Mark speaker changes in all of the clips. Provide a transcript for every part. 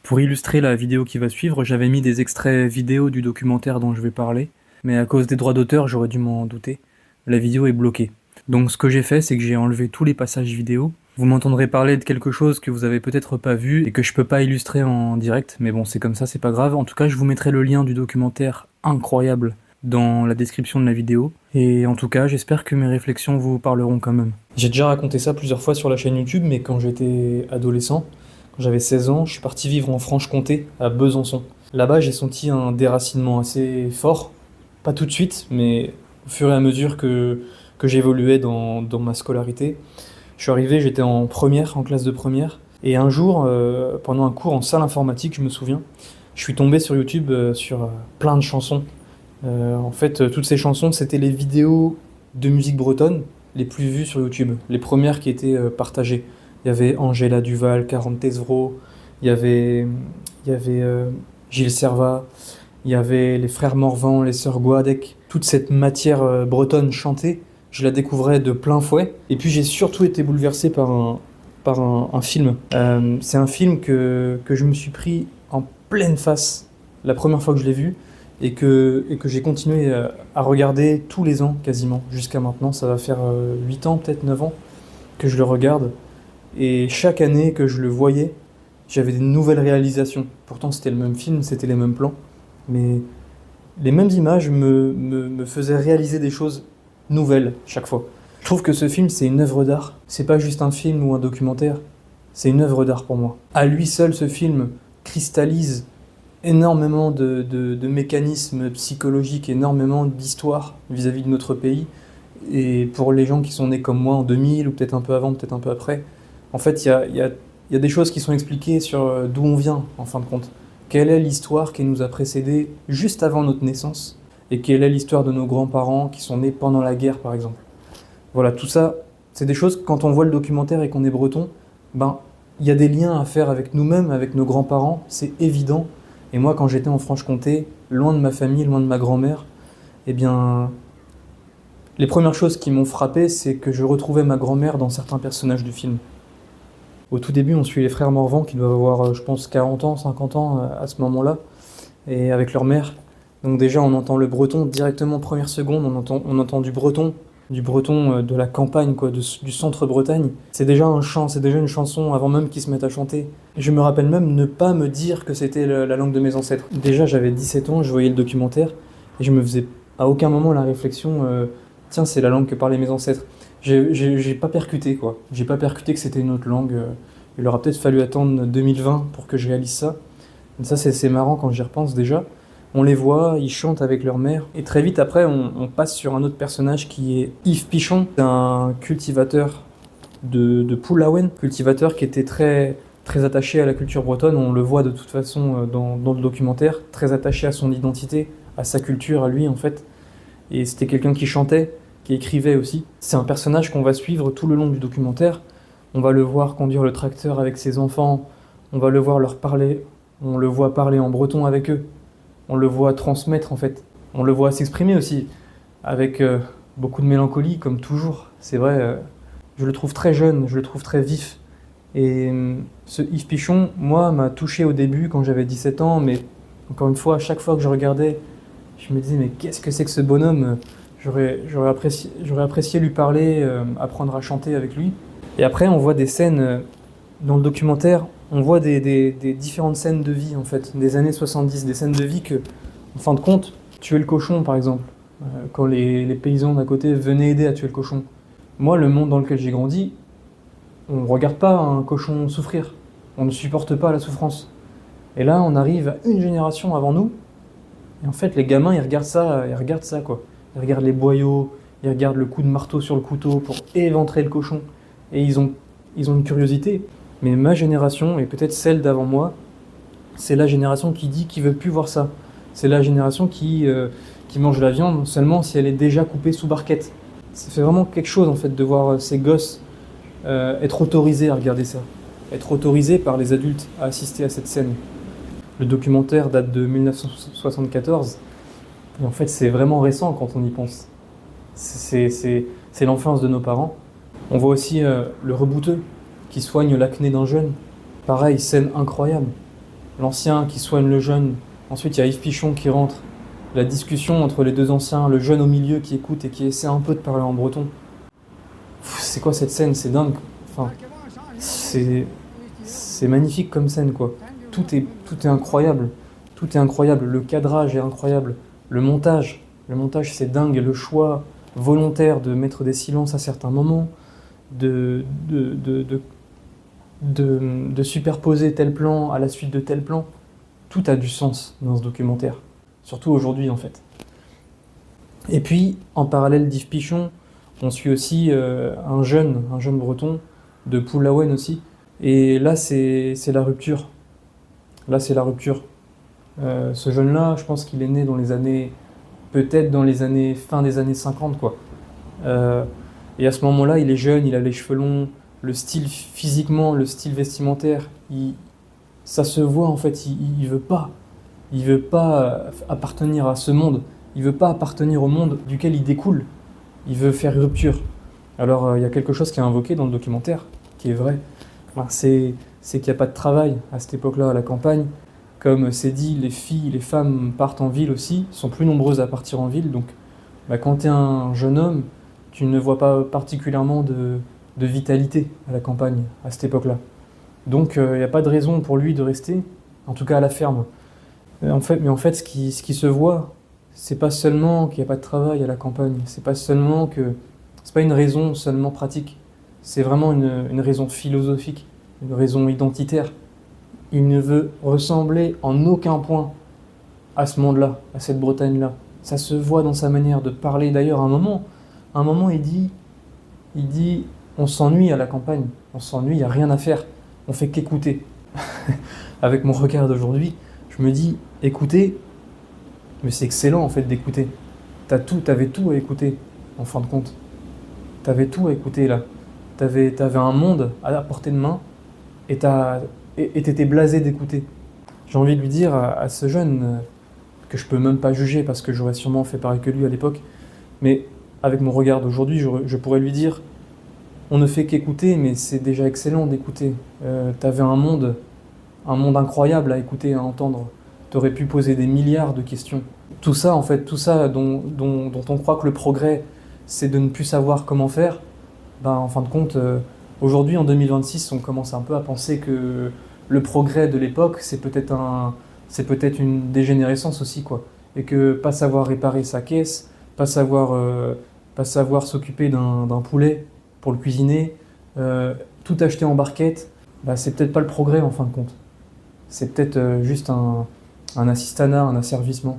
Speaker 1: Pour illustrer la vidéo qui va suivre, j'avais mis des extraits vidéo du documentaire dont je vais parler, mais à cause des droits d'auteur, j'aurais dû m'en douter. La vidéo est bloquée. Donc ce que j'ai fait, c'est que j'ai enlevé tous les passages vidéo. Vous m'entendrez parler de quelque chose que vous avez peut-être pas vu et que je peux pas illustrer en direct, mais bon, c'est comme ça, c'est pas grave. En tout cas, je vous mettrai le lien du documentaire incroyable dans la description de la vidéo. Et en tout cas, j'espère que mes réflexions vous parleront quand même. J'ai déjà raconté ça plusieurs fois sur la chaîne YouTube, mais quand j'étais adolescent, quand j'avais 16 ans, je suis parti vivre en Franche-Comté, à Besançon. Là-bas, j'ai senti un déracinement assez fort. Pas tout de suite, mais au fur et à mesure que j'évoluais dans ma scolarité. Je suis arrivé, j'étais en première, en classe de première. Et un jour, pendant un cours en salle informatique, je me souviens, je suis tombé sur YouTube sur plein de chansons. En fait, toutes ces chansons, c'était les vidéos de musique bretonne les plus vues sur YouTube, les premières qui étaient partagées. Il y avait Angela Duval, Caron Tesvro, il y avait Gilles Servat, il y avait les frères Morvan, les sœurs Goadec. Toute cette matière bretonne chantée, je la découvrais de plein fouet. Et puis j'ai surtout été bouleversé par un film. C'est un film que je me suis pris en pleine face la première fois que je l'ai vu et que j'ai continué à regarder tous les ans quasiment jusqu'à maintenant. Ça va faire 8 ans, peut-être 9 ans que je le regarde. Et chaque année que je le voyais, j'avais des nouvelles réalisations. Pourtant c'était le même film, c'était les mêmes plans, mais les mêmes images me faisaient réaliser des choses nouvelles chaque fois. Je trouve que ce film, c'est une œuvre d'art. C'est pas juste un film ou un documentaire, c'est une œuvre d'art pour moi. À lui seul, ce film cristallise énormément de mécanismes psychologiques, énormément d'histoires vis-à-vis de notre pays. Et pour les gens qui sont nés comme moi en 2000, ou peut-être un peu avant, peut-être un peu après, en fait, il y a des choses qui sont expliquées sur d'où on vient, en fin de compte. Quelle est l'histoire qui nous a précédés juste avant notre naissance, et quelle est l'histoire de nos grands-parents qui sont nés pendant la guerre, par exemple. Voilà, tout ça, c'est des choses, quand on voit le documentaire et qu'on est breton, ben, il y a des liens à faire avec nous-mêmes, avec nos grands-parents, c'est évident. Et moi, quand j'étais en Franche-Comté, loin de ma famille, loin de ma grand-mère, eh bien, les premières choses qui m'ont frappé, c'est que je retrouvais ma grand-mère dans certains personnages du film. Au tout début, on suit les frères Morvan qui doivent avoir, je pense, 40 ans, 50 ans à ce moment-là, et avec leur mère. Donc déjà, on entend le breton directement, première seconde, on entend du breton de la campagne, quoi, du centre Bretagne. C'est déjà un chant, c'est déjà une chanson avant même qu'ils se mettent à chanter. Et je me rappelle même ne pas me dire que c'était la langue de mes ancêtres. Déjà, j'avais 17 ans, je voyais le documentaire, et je me faisais à aucun moment la réflexion, tiens, c'est la langue que parlaient mes ancêtres. J'ai pas percuté, quoi. J'ai pas percuté que c'était une autre langue. Il aura peut-être fallu attendre 2020 pour que je réalise ça. Et ça, c'est marrant quand j'y repense déjà. On les voit, ils chantent avec leur mère. Et très vite après, on passe sur un autre personnage qui est Yves Pichon, un cultivateur de Poulaouen, cultivateur qui était très, très attaché à la culture bretonne. On le voit de toute façon dans le documentaire, très attaché à son identité, à sa culture, à lui en fait. Et c'était quelqu'un qui chantait, qui écrivait aussi. C'est un personnage qu'on va suivre tout le long du documentaire. On va le voir conduire le tracteur avec ses enfants, on va le voir leur parler, on le voit parler en breton avec eux, on le voit transmettre en fait, on le voit s'exprimer aussi, avec beaucoup de mélancolie comme toujours. C'est vrai, je le trouve très jeune, je le trouve très vif. Et ce Yves Pichon, moi, m'a touché au début quand j'avais 17 ans, mais encore une fois, à chaque fois que je regardais, je me disais, mais qu'est-ce que c'est que ce bonhomme? J'aurais apprécié lui parler, apprendre à chanter avec lui. Et après, on voit des scènes dans le documentaire, on voit des différentes scènes de vie, en fait, des années 70, des scènes de vie que, en fin de compte, tuer le cochon, par exemple, quand les paysans d'à côté venaient aider à tuer le cochon. Moi, le monde dans lequel j'ai grandi, on ne regarde pas un cochon souffrir, on ne supporte pas la souffrance. Et là, on arrive à une génération avant nous, et en fait, les gamins, ils regardent ça, quoi. Ils regardent les boyaux, ils regardent le coup de marteau sur le couteau pour éventrer le cochon. Et ils ont une curiosité. Mais ma génération, et peut-être celle d'avant moi, c'est la génération qui dit qu'ils ne veut plus voir ça. C'est la génération qui mange la viande seulement si elle est déjà coupée sous barquette. Ça fait vraiment quelque chose en fait de voir ces gosses être autorisés à regarder ça. Être autorisés par les adultes à assister à cette scène. Le documentaire date de 1974. Et en fait, c'est vraiment récent quand on y pense. C'est l'enfance de nos parents. On voit aussi le rebouteux qui soigne l'acné d'un jeune. Pareil, scène incroyable. l'ancien qui soigne le jeune. Ensuite, il y a Yves Pichon qui rentre. La discussion entre les deux anciens, le jeune au milieu qui écoute et qui essaie un peu de parler en breton. C'est quoi cette scène? C'est dingue. Enfin, c'est magnifique comme scène, quoi. Tout est incroyable. Tout est incroyable. Le cadrage est incroyable. Le montage c'est dingue. Le choix volontaire de mettre des silences à certains moments, de, de, de, de, de superposer tel plan à la suite de tel plan. Tout a du sens dans ce documentaire. Surtout aujourd'hui, en fait. Et puis, en parallèle d'Yves Pichon, on suit aussi un jeune breton, de Pulawen aussi. Et là, c'est la rupture. Là, c'est la rupture. Ce jeune-là, je pense qu'il est né dans les années... Peut-être dans les années... fin des années 50, quoi. Et à ce moment-là, il est jeune, il a les cheveux longs, le style physiquement, le style vestimentaire, ça se voit, en fait, il veut pas. Il veut pas appartenir à ce monde. Il veut pas appartenir au monde duquel il découle. Il veut faire rupture. Alors, il y a quelque chose qui est invoqué dans le documentaire, qui est vrai. C'est qu'il n'y a pas de travail à cette époque-là, à la campagne. Comme c'est dit, les filles, les femmes partent en ville aussi, sont plus nombreuses à partir en ville. Donc, quand tu es un jeune homme, tu ne vois pas particulièrement de vitalité à la campagne, à cette époque-là. Donc, il n'y a pas de raison pour lui de rester, en tout cas à la ferme. Mais en fait, ce qui se voit, c'est pas seulement qu'il n'y a pas de travail à la campagne, c'est pas une raison seulement pratique, c'est vraiment une raison philosophique, une raison identitaire. Il ne veut ressembler en aucun point à ce monde-là, à cette Bretagne-là. Ça se voit dans sa manière de parler. D'ailleurs, à un moment, il dit, on s'ennuie à la campagne, on s'ennuie, il n'y a rien à faire, on fait qu'écouter. Avec mon regard d'aujourd'hui, je me dis, écouter, mais c'est excellent en fait d'écouter. T'avais tout à écouter, en fin de compte. T'avais tout à écouter là. T'avais un monde à la portée de main et t'étais blasé d'écouter. J'ai envie de lui dire à ce jeune, que je peux même pas juger parce que j'aurais sûrement fait pareil que lui à l'époque, mais avec mon regard d'aujourd'hui, je pourrais lui dire, on ne fait qu'écouter, mais c'est déjà excellent d'écouter. T'avais un monde incroyable à écouter, à entendre. T'aurais pu poser des milliards de questions. Tout ça, en fait, tout ça dont on croit que le progrès, c'est de ne plus savoir comment faire, en fin de compte, aujourd'hui, en 2026, on commence un peu à penser que le progrès de l'époque, c'est peut-être une dégénérescence aussi, quoi. Et que pas savoir réparer sa caisse, pas savoir s'occuper d'un poulet pour le cuisiner, tout acheter en barquette, c'est peut-être pas le progrès en fin de compte. C'est peut-être juste un assistanat, un asservissement.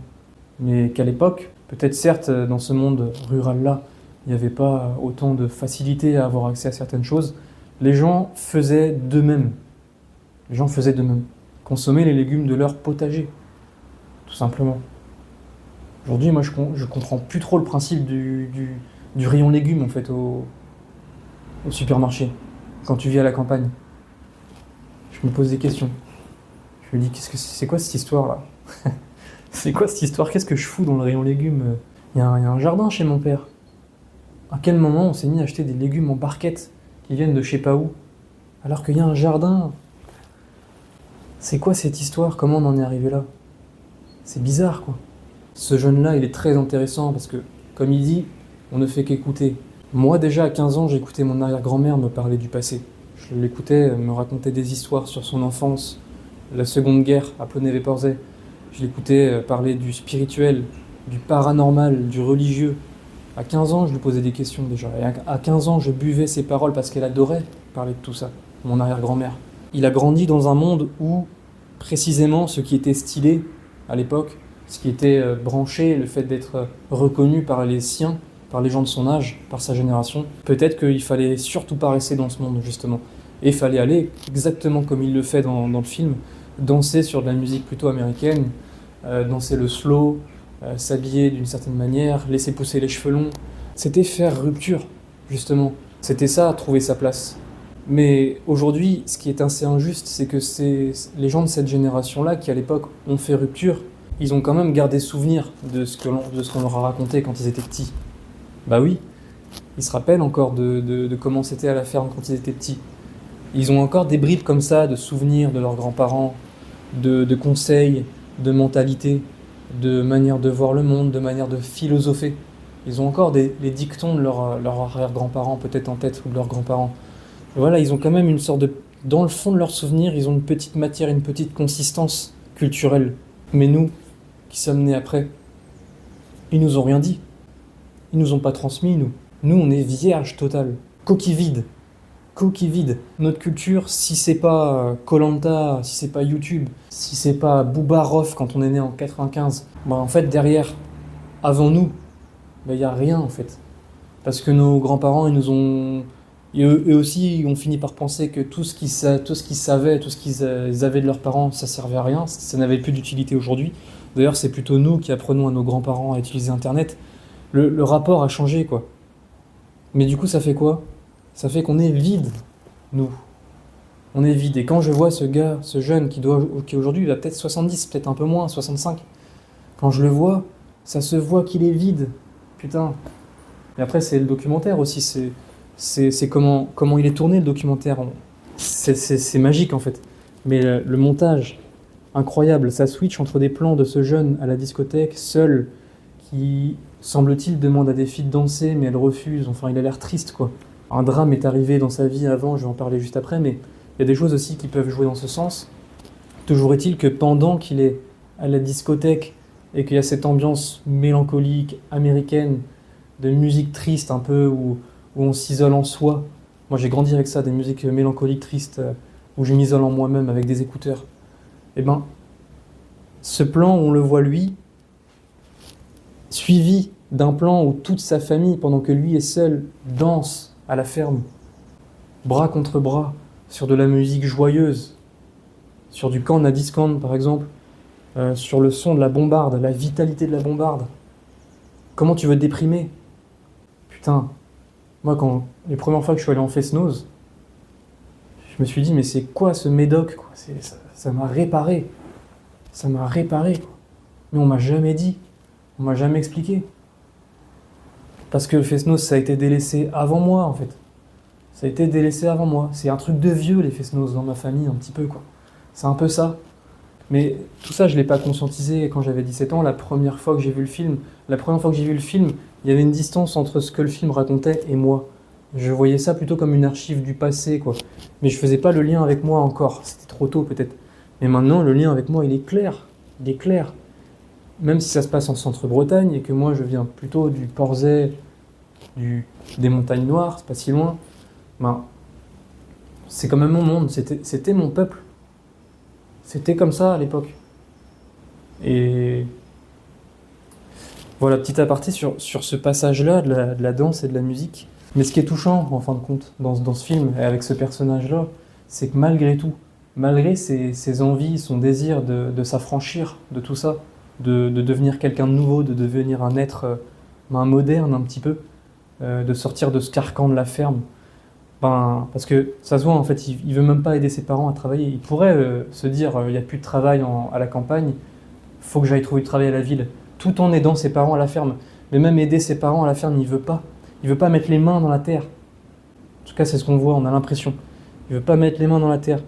Speaker 1: Mais qu'à l'époque, peut-être certes dans ce monde rural-là, il n'y avait pas autant de facilité à avoir accès à certaines choses, les gens faisaient d'eux-mêmes. Consommer les légumes de leur potager, tout simplement. Aujourd'hui, moi, je comprends plus trop le principe du rayon légumes, en fait, au supermarché, quand tu vis à la campagne. Je me pose des questions. Je me dis, c'est quoi cette histoire-là? C'est quoi cette histoire? Qu'est-ce que je fous dans le rayon légumes? Il y a un jardin chez mon père. À quel moment on s'est mis à acheter des légumes en barquette qui viennent de je sais pas où, alors qu'il y a un jardin? C'est quoi cette histoire? Comment on en est arrivé là? C'est bizarre, quoi. Ce jeune-là, il est très intéressant parce que, comme il dit, on ne fait qu'écouter. Moi, déjà, à 15 ans, j'écoutais mon arrière-grand-mère me parler du passé. Je l'écoutais me raconter des histoires sur son enfance, la Seconde Guerre à Ploné-Véporzay. Je l'écoutais parler du spirituel, du paranormal, du religieux. À 15 ans, je lui posais des questions déjà. Et à 15 ans, je buvais ses paroles parce qu'elle adorait parler de tout ça, mon arrière-grand-mère. Il a grandi dans un monde où, précisément, ce qui était stylé à l'époque, ce qui était branché, le fait d'être reconnu par les siens, par les gens de son âge, par sa génération, peut-être qu'il fallait surtout pas rester dans ce monde, justement. Et il fallait aller, exactement comme il le fait dans le film, danser sur de la musique plutôt américaine, danser le slow, s'habiller d'une certaine manière, laisser pousser les cheveux longs. C'était faire rupture, justement. C'était ça, trouver sa place. Mais aujourd'hui, ce qui est assez injuste, c'est que les gens de cette génération-là, qui à l'époque ont fait rupture, ils ont quand même gardé souvenir de ce qu'on leur a raconté quand ils étaient petits. Bah oui, ils se rappellent encore de comment c'était à la ferme quand ils étaient petits. Ils ont encore des bribes comme ça de souvenirs de leurs grands-parents, de conseils, de mentalité, de manière de voir le monde, de manière de philosopher. Ils ont encore les dictons de leurs arrière-grands-parents peut-être en tête, ou de leurs grands-parents. Et voilà, ils ont quand même une sorte de... Dans le fond de leurs souvenirs, ils ont une petite matière, une petite consistance culturelle. Mais nous, qui sommes nés après, ils nous ont rien dit. Ils nous ont pas transmis, nous. Nous, on est vierge totale. Coquille vide. Coquille vide. Notre culture, si c'est pas koh, si c'est pas YouTube, si c'est pas Booba Rof quand on est né en 95, bah en fait, derrière, avant nous, bah y a rien, en fait. Parce que nos grands-parents, ils nous ont... Et eux aussi, ont fini par penser que tout ce qu'ils savaient, tout ce qu'ils avaient de leurs parents, ça servait à rien, ça n'avait plus d'utilité aujourd'hui. D'ailleurs, c'est plutôt nous qui apprenons à nos grands-parents à utiliser Internet. Le rapport a changé, quoi. Mais du coup, ça fait quoi? Ça fait qu'on est vide, nous. On est vide. Et quand je vois ce gars, ce jeune qui aujourd'hui, il a peut-être 70, peut-être un peu moins, 65, quand je le vois, ça se voit qu'il est vide. Putain. Et après, c'est le documentaire aussi, c'est comment il est tourné, le documentaire. C'est magique, en fait. Mais le montage, incroyable. Ça switch entre des plans de ce jeune à la discothèque, seul, qui, semble-t-il, demande à des filles de danser, mais elles refusent. Enfin, il a l'air triste, quoi. Un drame est arrivé dans sa vie avant, je vais en parler juste après, mais il y a des choses aussi qui peuvent jouer dans ce sens. Toujours est-il que pendant qu'il est à la discothèque et qu'il y a cette ambiance mélancolique, américaine, de musique triste un peu, où on s'isole en soi. Moi, j'ai grandi avec ça, des musiques mélancoliques, tristes, où je m'isole en moi-même avec des écouteurs. Et ben, ce plan, on le voit lui, suivi d'un plan où toute sa famille, pendant que lui est seul, danse à la ferme, bras contre bras, sur de la musique joyeuse, sur du Can Discount par exemple, sur le son de la bombarde, la vitalité de la bombarde. Comment tu veux te déprimer? Putain, moi les premières fois que je suis allé en Fest-Noz, je me suis dit mais c'est quoi ce médoc, quoi? Ça m'a réparé. Ça m'a réparé, quoi. Mais on m'a jamais dit, on m'a jamais expliqué. Parce que le Fest-Noz, ça a été délaissé avant moi, en fait. Ça a été délaissé avant moi. C'est un truc de vieux, les Fest-Noz, dans ma famille, un petit peu, quoi. C'est un peu ça. Mais tout ça, je ne l'ai pas conscientisé quand j'avais 17 ans, la première fois que j'ai vu le film. La première fois que j'ai vu le film, il y avait une distance entre ce que le film racontait et moi. Je voyais ça plutôt comme une archive du passé, quoi. Mais je faisais pas le lien avec moi encore. C'était trop tôt, peut-être. Mais maintenant, le lien avec moi, il est clair. Il est clair. Même si ça se passe en centre-Bretagne et que moi, je viens plutôt du Porzay, des montagnes noires, c'est pas si loin, ben, c'est quand même mon monde. C'était mon peuple. C'était comme ça à l'époque. Et voilà, petit aparté sur ce passage-là de la danse et de la musique. Mais ce qui est touchant, en fin de compte, dans ce film, et avec ce personnage-là, c'est que malgré tout, malgré ses envies, son désir de s'affranchir de tout ça, de devenir quelqu'un de nouveau, de devenir un être moderne un petit peu, de sortir de ce carcan de la ferme, ben, parce que ça se voit, en fait, il veut même pas aider ses parents à travailler. Il pourrait se dire, il n'y a plus de travail à la campagne, faut que j'aille trouver du travail à la ville, tout en aidant ses parents à la ferme. Mais même aider ses parents à la ferme, il veut pas. Il veut pas mettre les mains dans la terre. En tout cas, c'est ce qu'on voit, on a l'impression. Il veut pas mettre les mains dans la terre.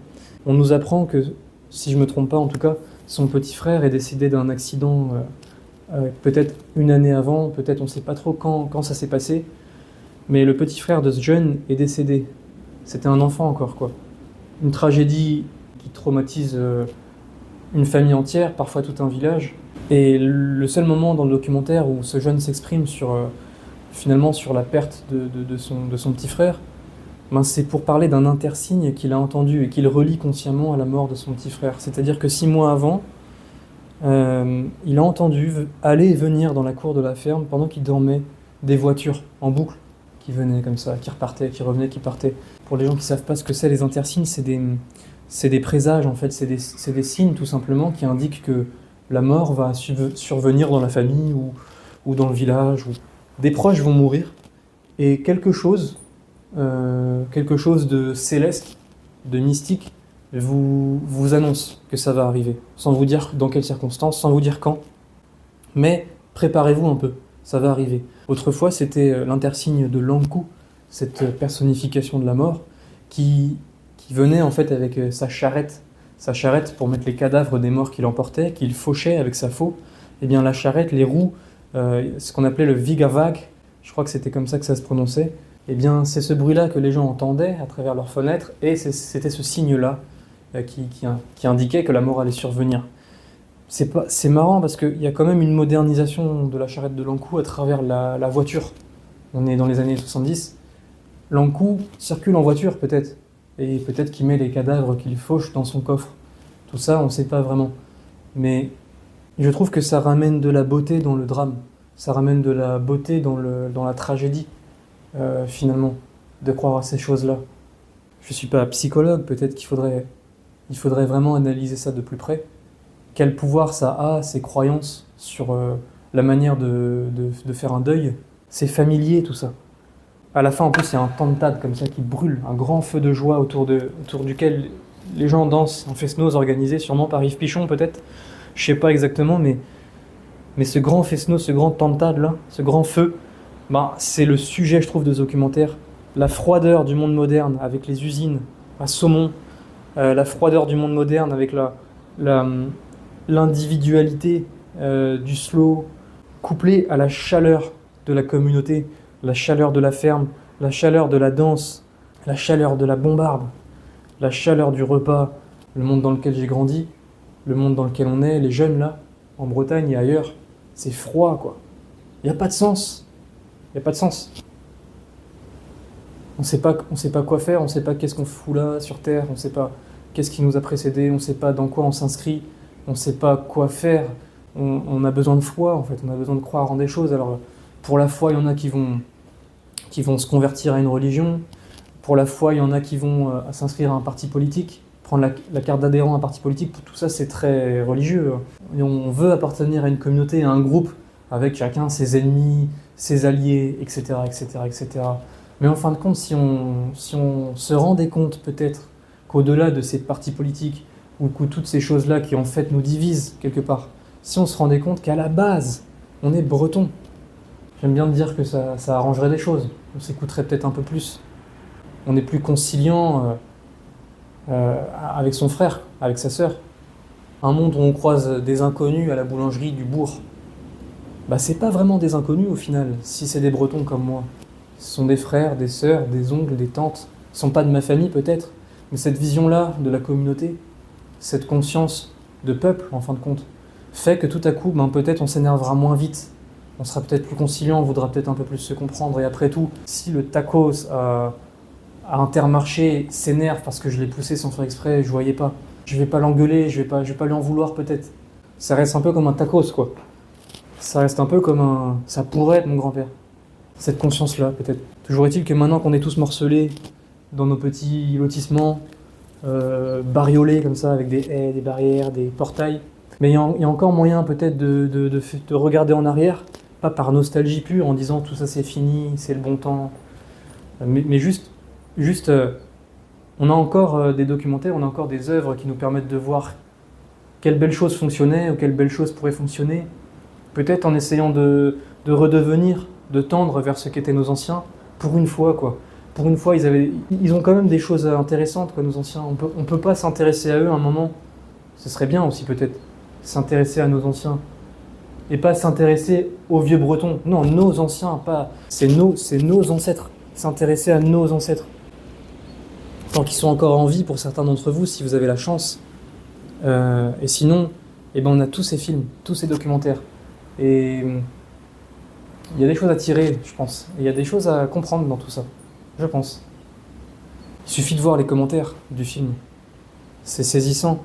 Speaker 1: On nous apprend que, si je me trompe pas en tout cas, son petit frère est décédé d'un accident peut-être une année avant, peut-être on sait pas trop quand ça s'est passé. Mais le petit frère de ce jeune est décédé. C'était un enfant encore, quoi. Une tragédie qui traumatise une famille entière, parfois tout un village. Et le seul moment dans le documentaire où ce jeune s'exprime finalement sur la perte de son petit frère, ben c'est pour parler d'un intersigne qu'il a entendu et qu'il relie consciemment à la mort de son petit frère. C'est-à-dire que 6 mois avant, il a entendu aller et venir dans la cour de la ferme pendant qu'il dormait des voitures en boucle qui venaient comme ça, qui repartaient, qui revenaient, qui partaient. Pour les gens qui ne savent pas ce que c'est, les intersignes, c'est des présages, en fait, c'est des signes tout simplement qui indiquent que la mort va survenir dans la famille ou dans le village, ou des proches vont mourir, et quelque chose de céleste, de mystique, vous annonce que ça va arriver, sans vous dire dans quelles circonstances, sans vous dire quand, mais préparez-vous un peu, ça va arriver. Autrefois, c'était l'intersigne de l'Ankou, cette personnification de la mort, qui venait en fait avec sa charrette, sa charrette pour mettre les cadavres des morts qu'il emportait, qu'il fauchait avec sa faux. Eh bien la charrette, les roues, ce qu'on appelait le vigavag, je crois que c'était comme ça que ça se prononçait, eh bien c'est ce bruit-là que les gens entendaient à travers leurs fenêtres, et c'était ce signe-là qui indiquait que la mort allait survenir. C'est marrant parce qu'il y a quand même une modernisation de la charrette de l'Ankou à travers la voiture. On est dans les années 70. L'Ankou circule en voiture peut-être, et peut-être qu'il met les cadavres qu'il fauche dans son coffre. Tout ça, on ne sait pas vraiment. Mais je trouve que ça ramène de la beauté dans le drame. Ça ramène de la beauté dans la tragédie, finalement, de croire à ces choses-là. Je ne suis pas psychologue, peut-être qu'il faudrait vraiment analyser ça de plus près. Quel pouvoir ça a, ces croyances, sur la manière de faire un deuil. C'est familier, tout ça. À la fin, en plus, il y a un tantad comme ça qui brûle, un grand feu de joie autour duquel les gens dansent, un fest-noz organisé sûrement par Yves Pichon, peut-être. Je sais pas exactement, mais ce grand fest-noz, ce grand tantad là, ce grand feu, c'est le sujet, je trouve, de ce documentaire. La froideur du monde moderne avec les usines à saumon, la froideur du monde moderne avec l'individualité du slow, couplée à la chaleur de la communauté, la chaleur de la ferme, la chaleur de la danse, la chaleur de la bombarde, la chaleur du repas, le monde dans lequel j'ai grandi, le monde dans lequel on est, les jeunes là, en Bretagne et ailleurs, c'est froid quoi. Il n'y a pas de sens. Il n'y a pas de sens. On sait pas quoi faire, on ne sait pas qu'est-ce qu'on fout là sur Terre, on ne sait pas qu'est-ce qui nous a précédés, on ne sait pas dans quoi on s'inscrit, on ne sait pas quoi faire. On a besoin de foi en fait, on a besoin de croire en des choses. Alors pour la foi, il y en a qui vont se convertir à une religion. Pour la foi, il y en a qui vont s'inscrire à un parti politique, prendre la carte d'adhérent à un parti politique. Tout ça, c'est très religieux. Et on veut appartenir à une communauté, à un groupe, avec chacun ses ennemis, ses alliés, etc., etc., etc. Mais en fin de compte, si on se rendait compte peut-être qu'au-delà de ces partis politiques, ou que toutes ces choses-là qui en fait nous divisent quelque part, si on se rendait compte qu'à la base, on est breton, j'aime bien dire que ça arrangerait des choses. On s'écouterait peut-être un peu plus. On est plus conciliant avec son frère, avec sa sœur. Un monde où on croise des inconnus à la boulangerie du bourg. C'est pas vraiment des inconnus au final, si c'est des Bretons comme moi. Ce sont des frères, des sœurs, des oncles, des tantes. Ils sont pas de ma famille peut-être, mais cette vision-là de la communauté, cette conscience de peuple en fin de compte, fait que tout à coup, peut-être on s'énervera moins vite. On sera peut-être plus conciliant, on voudra peut-être un peu plus se comprendre. Et après tout, si le tacos à Intermarché s'énerve parce que je l'ai poussé sans faire exprès, je voyais pas. Je vais pas l'engueuler, je vais pas lui en vouloir peut-être. Ça reste un peu comme un tacos quoi. Ça reste un peu comme ça pourrait être mon grand-père. Cette conscience-là peut-être. Toujours est-il que maintenant qu'on est tous morcelés dans nos petits lotissements, bariolés comme ça avec des haies, des barrières, des portails, mais il y a encore moyen peut-être de regarder en arrière, pas par nostalgie pure en disant tout ça c'est fini, c'est le bon temps, mais juste on a encore des documentaires, on a encore des œuvres qui nous permettent de voir quelles belles choses fonctionnaient ou quelles belles choses pourraient fonctionner, peut-être en essayant de redevenir, de tendre vers ce qu'étaient nos anciens, pour une fois quoi. Pour une fois, ils ont quand même des choses intéressantes quoi, nos anciens. On peut pas s'intéresser à eux à un moment, ce serait bien aussi peut-être, s'intéresser à nos anciens. Et pas s'intéresser aux vieux Bretons. Non, nos anciens, pas. C'est nos ancêtres. S'intéresser à nos ancêtres. Tant qu'ils sont encore en vie pour certains d'entre vous, si vous avez la chance. Et sinon, on a tous ces films, tous ces documentaires. Et il y a des choses à tirer, je pense. Et il y a des choses à comprendre dans tout ça, je pense. Il suffit de voir les commentaires du film. C'est saisissant.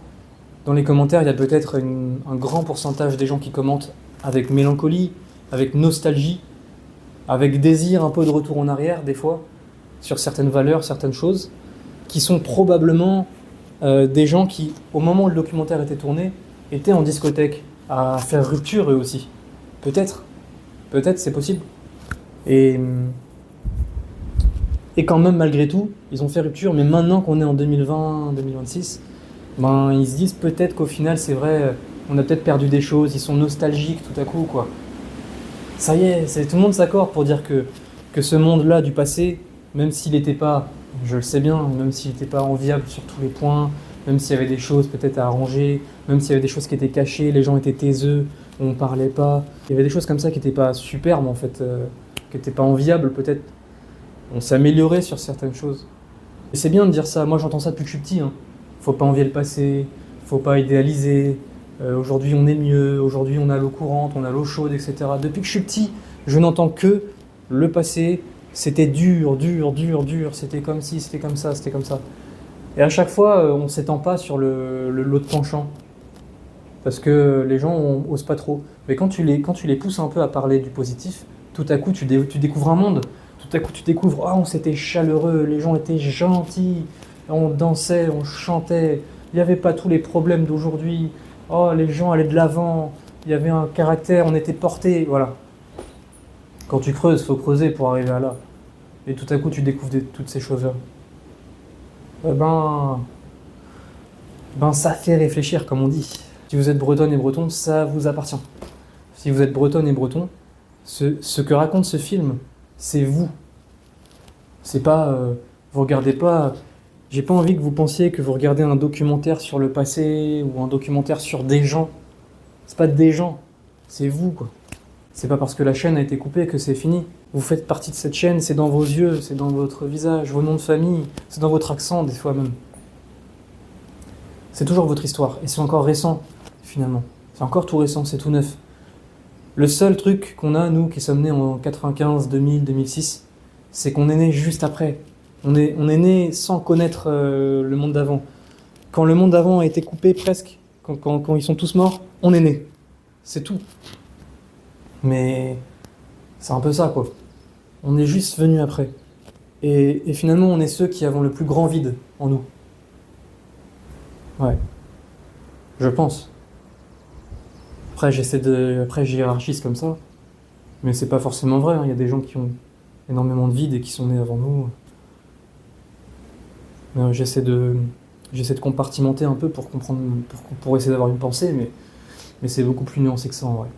Speaker 1: Dans les commentaires, il y a peut-être un grand pourcentage des gens qui commentent avec mélancolie, avec nostalgie, avec désir un peu de retour en arrière, des fois, sur certaines valeurs, certaines choses, qui sont probablement des gens qui, au moment où le documentaire était tourné, étaient en discothèque, à faire rupture eux aussi. Peut-être c'est possible. Et quand même, malgré tout, ils ont fait rupture, mais maintenant qu'on est en 2020, 2026, ils se disent peut-être qu'au final, c'est vrai, on a peut-être perdu des choses, ils sont nostalgiques tout à coup, quoi. Ça y est, tout le monde s'accorde pour dire que ce monde-là du passé, même s'il n'était pas, je le sais bien, même s'il n'était pas enviable sur tous les points, même s'il y avait des choses peut-être à arranger, même s'il y avait des choses qui étaient cachées, les gens étaient taiseux, on parlait pas. Il y avait des choses comme ça qui n'étaient pas superbes en fait, qui n'étaient pas enviables peut-être. On s'améliorait sur certaines choses. Et c'est bien de dire ça, moi j'entends ça depuis que je suis petit. Hein. Faut pas envier le passé, faut pas idéaliser. Aujourd'hui on est mieux, aujourd'hui on a l'eau courante, on a l'eau chaude, etc. Depuis que je suis petit, je n'entends que le passé, c'était dur, dur, dur, dur, c'était comme ci, c'était comme ça, c'était comme ça. Et à chaque fois, on s'étend pas sur l'autre penchant. Parce que les gens osent pas trop. Mais quand tu les pousses un peu à parler du positif, tout à coup tu découvres un monde. Tout à coup tu découvres, oh, on s'était chaleureux, les gens étaient gentils, on dansait, on chantait, il n'y avait pas tous les problèmes d'aujourd'hui, oh, les gens allaient de l'avant, il y avait un caractère, on était portés, voilà. Quand tu creuses, faut creuser pour arriver à là. Et tout à coup tu découvres toutes ces choses-là. Eh ben ça fait réfléchir, comme on dit. Si vous êtes bretonne et breton, ça vous appartient. Si vous êtes bretonne et breton, ce que raconte ce film, c'est vous. C'est pas... vous regardez pas... J'ai pas envie que vous pensiez que vous regardez un documentaire sur le passé ou un documentaire sur des gens. C'est pas des gens, c'est vous, quoi. C'est pas parce que la chaîne a été coupée que c'est fini. Vous faites partie de cette chaîne, c'est dans vos yeux, c'est dans votre visage, vos noms de famille, c'est dans votre accent, des fois même. C'est toujours votre histoire, et c'est encore récent, finalement. C'est encore tout récent, c'est tout neuf. Le seul truc qu'on a, nous, qui sommes nés en 95, 2000, 2006, c'est qu'on est nés juste après. On est nés sans connaître le monde d'avant. Quand le monde d'avant a été coupé presque, quand ils sont tous morts, on est nés. C'est tout. Mais c'est un peu ça, quoi. On est juste venus après. Et finalement, on est ceux qui avons le plus grand vide en nous. Ouais, je pense. Après, après, je hiérarchise comme ça. Mais c'est pas forcément vrai. Hein. Il y a des gens qui ont énormément de vide et qui sont nés avant nous. J'essaie de compartimenter un peu pour comprendre, pour essayer d'avoir une pensée, mais c'est beaucoup plus nuancé que ça en vrai.